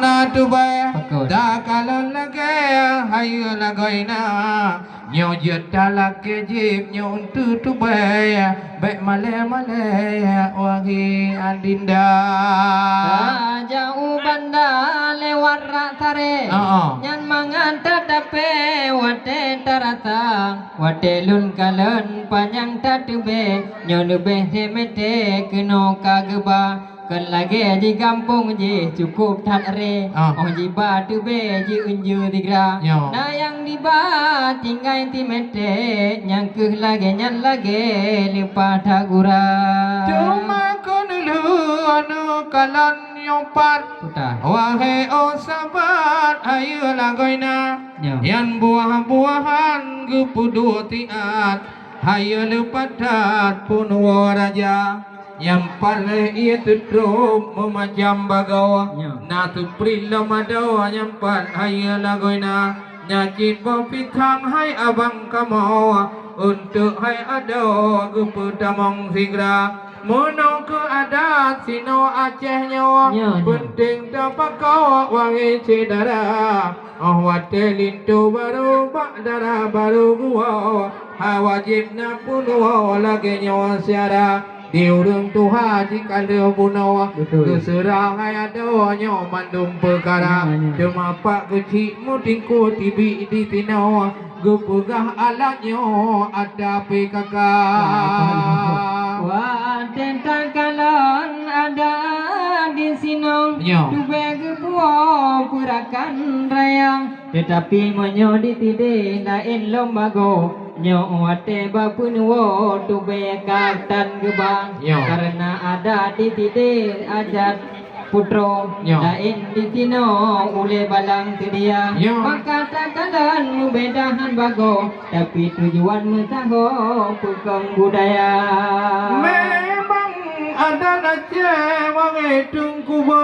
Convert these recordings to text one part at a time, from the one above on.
na tu ba Betul. da kalon lage hayu lagoina nyo jeta lake jip nyo tu ba be male wangi adinda jauh banda lewat ratare nyan mangan tadape wate tarata wate lun kalan panjang tatube nyon be semete keno kageba kan lagi di kampung je cukup tat re ji ba tu be ji unju tigra na yang di ba tinggai ti mete nyang ke lagi nyan lagi lupa tagura cuma konulu anu kalan nyopat wahai o sahabat ayo lagoina yan buah-buahan gupudu tiat hayo lepatat pun waraja yang paling ia tutrum memacam bagawa na tu prilla madawa yang pan hayo lagoina nyakit bopitang hai abang kamau untuk hai ada gupudamong sigra mono ke adat sino Aceh nyawa penting dapat kau wangi cedara wate lintu baru bak darah baru gua wajibna pun lagi nyawa siara diurung Tuhan jika dia bunawa keserang ada nyawa mandum perkara cuma pak kecil mutingku tibi di tinawa gupugah alatnya ada PKK wah tentang kalon ada di sini dua gebuah purakan rayang tetapi menyo di tide lain lombago nyo wate bapun wo dua katan gebang karena ada di tide ajat putro lain di sini ule balang sedia maka takalan mubedahan bago tapi tujuan mutaho pukang budaya memang ada Aceh wangi tungkubo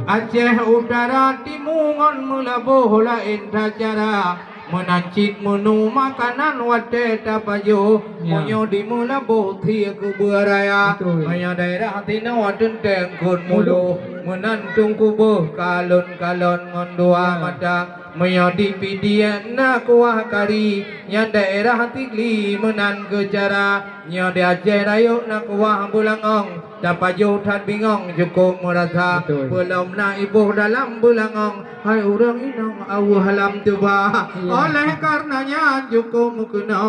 Aceh utara timungan mulabuh lain cara menancik menu makanan wate tapayo munyo di mulabuh thia kuburaya maya daerah tino wadun tengkun mulu menantung kubuh kalon ngondua mata maya di pidian na kuah kari yang daerah tigli menan kecara nya di Aceh rayo na kuah bulangong tapayo tan bingong cukup merasa belum na ibu dalam bulangong hai orang inong awu halam tuba oleh karenanya cukup mukenong